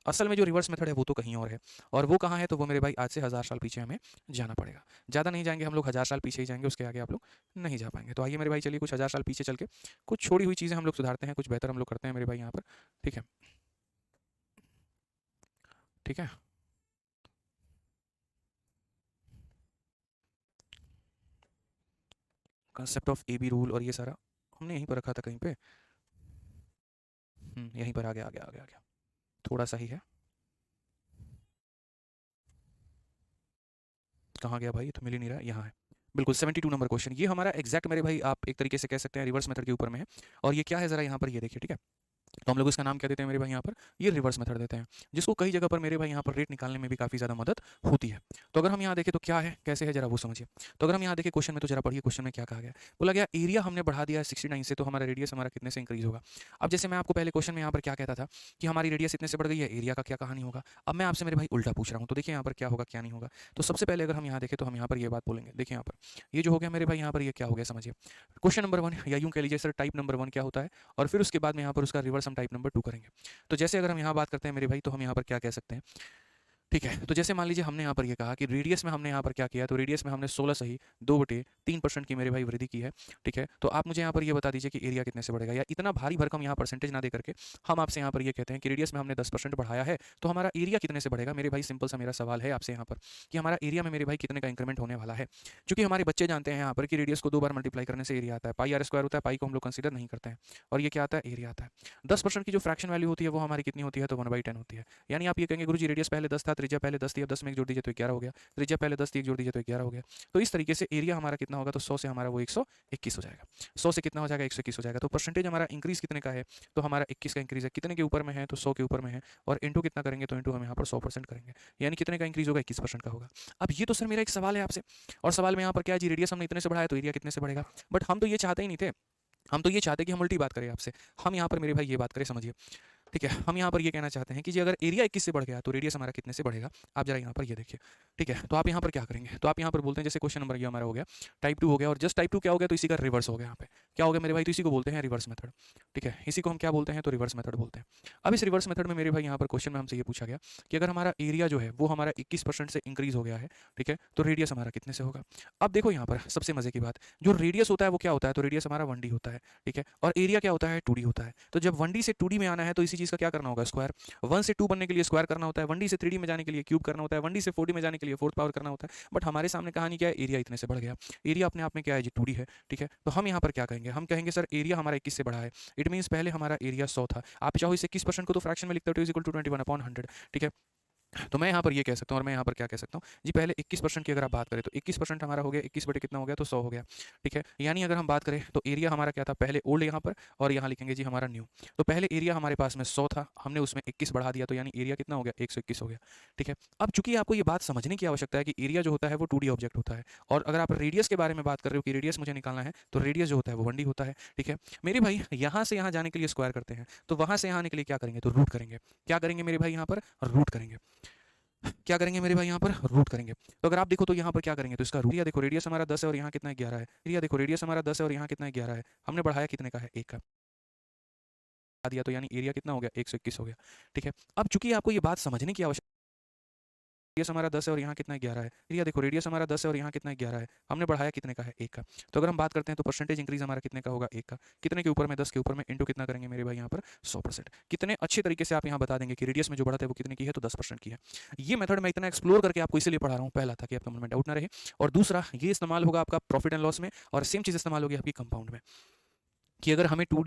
असल में जो रिवर्स मेथड है वो तो कहीं और है, और वो कहाँ है, तो वो मेरे भाई आज से 1000 साल पीछे हमें जाना पड़ेगा। ज़्यादा नहीं जाएंगे हम लोग, 1000 साल पीछे ही जाएंगे, उसके आगे आप लोग नहीं जा पाएंगे। तो आइए मेरे भाई, चलिए कुछ 1000 साल पीछे चल के कुछ छोड़ी हुई चीज़ें हम लोग सुधारते हैं, कुछ बेहतर हम लोग करते हैं मेरे भाई यहाँ पर। ठीक है, ठीक है। Concept of A B rule और ये सारा हमने यहीं पर रखा था कहीं पे। यहीं पर आ गया, आ गया, आ गया, आ गया। थोड़ा सा ही है, कहाँ गया भाई, ये तो मिल ही नहीं रहा, यहाँ है। बिल्कुल 72 नंबर क्वेश्चन, ये हमारा एग्जैक्ट मेरे भाई आप एक तरीके से कह सकते हैं रिवर्स मेथड के ऊपर में है। और ये क्या है, जरा यहाँ पर ये देखिए, ठीक है। तो हम लोग इसका नाम क्या देते हैं मेरे भाई यहाँ पर, ये रिवर्स मेथड देते हैं, जिसको कई जगह पर मेरे भाई यहाँ पर रेट निकालने में भी काफ़ी ज़्यादा मदद होती है। तो अगर हम यहाँ देखें तो क्या है, कैसे है, जरा वो समझिए। तो अगर हम यहाँ देखें क्वेश्चन में, तो जरा पढ़िए क्वेश्चन में क्या कहा गया। बोला गया एरिया हमने बढ़ा दिया है 69 से, तो हमारा रेडियस हमारा कितने से इंक्रीज होगा। अब जैसे मैं आपको पहले क्वेश्चन में यहाँ पर क्या कहता था कि हमारी रेडियस इतने से बढ़ गई है, एरिया का क्या कहानी होगा। अब मैं आपसे मेरे भाई उल्टा पूछ रहा हूँ, तो देखिए यहाँ पर क्या होगा क्या नहीं होगा। तो सबसे पहले अगर हम यहाँ देखें तो हम यहाँ पर ये बात बोलेंगे, देखिए यहाँ पर ये जो हो गया मेरे भाई यहाँ पर ये क्या हो गया समझिए। क्वेश्चन नंबर 1, या यूँ कह लीजिए सर टाइप नंबर 1 क्या होता है, और फिर उसके बाद में यहाँ पर उसका रिवर्स हम टाइप नंबर 2 करेंगे। तो जैसे अगर हम यहाँ बात करते हैं मेरे भाई, तो हम यहाँ पर क्या कह सकते हैं, ठीक है। तो जैसे मान लीजिए हमने यहाँ पर ये कहा कि रेडियस में हमने यहाँ पर क्या किया, तो रेडियस में हमने 16 सही 2/3% की मेरे भाई वृद्धि की है। ठीक है, तो आप मुझे यहाँ पर ये बता दीजिए कि एरिया कितने से बढ़ेगा, या इतना भारी भरकम यहाँ परसेंटेज ना दे करके हम आपसे यहाँ पर ये कहते हैं कि रेडियस में हमने 10% बढ़ाया है, तो हमारा एरिया कितने से बढ़ेगा। मेरे भाई सिंपल सा मेरा सवाल है आपसे यहाँ पर कि हमारा एरिया में मेरे भाई कितने का इंक्रीमेंट होने वाला है। क्योंकि हमारे बच्चे जानते हैं यहाँ पर कि रेडियस को 2 बार मल्टीप्लाई करने से एरिया आता है, पाई आर स्क्वायर होता है, पाई को हम लोग कंसिडर नहीं करते हैं, और ये क्या आता है, एरिया आता है। 10% की जो फ्रैक्शन वैल्यू होती है वो हमारी कितनी होती है, तो 1/10 होती है। यानी आप ये कहेंगे गुरुजी रेडियस पहले 10 था, त्रिज्या पहले 10 थी, अब 10 में एक जोड़ दीजिए तो 11 हो गया, त्रिज्या पहले 10 थी, एक जोड़ दीजिए तो 11 हो गया। तो इस तरीके से एरिया हमारा कितना होगा, तो 100 से हमारा वो 121 हो जाएगा। 100 से कितना हो जाएगा, 121 हो जाएगा। तो परसेंटेज हमारा इंक्रीज कितने का है, तो हमारा 21 का इंक्रीज है। कितने के ऊपर में है, तो 100 के ऊपर में है, और इंटू कितना करेंगे, तो इंटू हम यहाँ पर 100% करेंगे, यानी कितने का इंक्रीज होगा, 21% का होगा। अब ये तो सर मेरा एक सवाल है आपसे, और सवाल में यहाँ पर क्या है जी, रेडियस हमने इतने से बढ़ाया तो एरिया कितने से बढ़ेगा। बट हम तो ये चाहते ही नहीं थे, हम तो ये चाहते कि हम उल्टी बात करें आपसे। हम यहाँ पर मेरे भाई ये बात करें, समझिए। ठीक है, हम यहाँ पर ये कहना चाहते हैं कि जी अगर एरिया 21 से बढ़ गया तो रेडियस हमारा कितने से बढ़ेगा। आप जरा यहाँ पर ये देखिए, ठीक है। तो आप यहाँ पर क्या करेंगे, तो आप यहाँ पर बोलते हैं जैसे क्वेश्चन नंबर ये हमारा हो गया टाइप 2 हो गया, और जस्ट टाइप 2 क्या हो गया, तो इसी का रिवर्स हो गया। यहाँ पे क्या हो गया मेरे भाई, तो इसी को बोलते हैं रिवर्स मेथड। ठीक है, इसी को हम क्या बोलते हैं, तो रिवर्स मेथड बोलते हैं। अब इस रिवर्स मेथड में मेरे भाई यहाँ पर क्वेश्चन में हमसे ये पूछा गया कि अगर हमारा एरिया जो है वो हमारा 21% से इंक्रीज हो गया है, ठीक है, तो रेडियस हमारा कितने से होगा। अब देखो यहाँ पर सबसे मजे की बात, जो रेडियस होता है वो क्या होता है, तो रेडियस हमारा 1D होता है, ठीक है, और एरिया क्या होता है, 2D होता है। तो जब 1D से 2D में आना है तो इसी चीज़ का क्या करना होगा, स्क्वायर। 1 से 2 बनने के लिए स्क्वायर करना होता है, 1D से 3D में जाने के लिए क्यूब करना होता है, 1D से 4D में जाने के लिए फोर्थ पावर करना होता है। बट हमारे सामने कहानी क्या है, एरिया इतने से बढ़ गया। एरिया अपने आप में क्या है जी, 2D है। ठीक है, तो हम यहाँ पर क्या कहेंगे, हम कहेंगे सर एरिया हमारा 21 से बढ़ा है। इट मीन्स पहले हमारा एरिया 100 था, आप चाहो इस 21% को तो फ्रैक्शन में लिखते हो, इक्वल टू 21/100। ठीक है, तो मैं यहाँ पर ये कह सकता हूँ, और मैं यहाँ पर क्या कह सकता हूँ जी, पहले 21% की अगर आप बात करें तो 21% हमारा हो गया, 21 बटे कितना हो गया, तो 100 हो गया। ठीक है, यानी अगर हम बात करें तो एरिया हमारा क्या था, पहले ओल्ड यहाँ पर, और यहाँ लिखेंगे जी हमारा न्यू। तो पहले एरिया हमारे पास में 100 था, हमने उसमें 21 बढ़ा दिया, तो यानी एरिया कितना हो गया, 121 हो गया। ठीक है, अब चूंकि आपको ये बात समझने की आवश्यकता है कि एरिया जो होता है वो 2D ऑब्जेक्ट होता है, और अगर आप रेडियस के बारे में बात कर रहे हो कि रेडियस मुझे निकालना है, तो रेडियस जो होता है वो 1D होता है। ठीक है, मेरे भाई यहाँ से यहाँ जाने के लिए स्क्वायर करते हैं, तो वहाँ से यहाँ आने के लिए क्या करेंगे, तो रूट करेंगे। क्या करेंगे मेरे भाई यहाँ पर, रूट करेंगे। क्या करेंगे मेरे भाई यहाँ पर, रूट करेंगे। तो अगर आप देखो तो यहाँ पर क्या करेंगे, तो इसका रूट, एरिया देखो रेडियस हमारा 10 है और यहाँ कितना है, 11 है। एरिया देखो रेडियस हमारा 10 है और यहाँ कितना है, 11 है। हमने बढ़ाया कितने का है, 1 का दिया, तो यानी एरिया कितना हो गया, 121 हो गया। ठीक है, अब चूंकि आपको ये बात समझने की आवश्यकता, रेडियस हमारा 10 है और यहाँ कितना है, 11 है। एरिया देखो रेडियस हमारा 10 है और यहाँ कितना है, 11 है। हमने बढ़ाया कितने का है, 1 का। तो अगर हम बात करते हैं तो परसेंटेज इंक्रीज हमारा कितने का होगा, 1 का। कितने के ऊपर में, 10 के ऊपर में, इंटू कितना करेंगे मेरे भाई यहाँ पर, 100%। कितने अच्छे तरीके से आप यहाँ बता देंगे कि रेडियस में जो बढ़त है वो कितने की है, तो 10% की है। ये मेथड मैं इतना एक्सप्लोर करके आपको इसलिए पढ़ा रहा हूँ, पहला था कि आपके मन में डाउट ना रहे, और दूसरा ये इस्तेमाल होगा आपका प्रॉफिट एंड लॉस में, और सेम चीज़ इस्तेमाल होगी आपकी कंपाउंड में, कि अगर हमें 2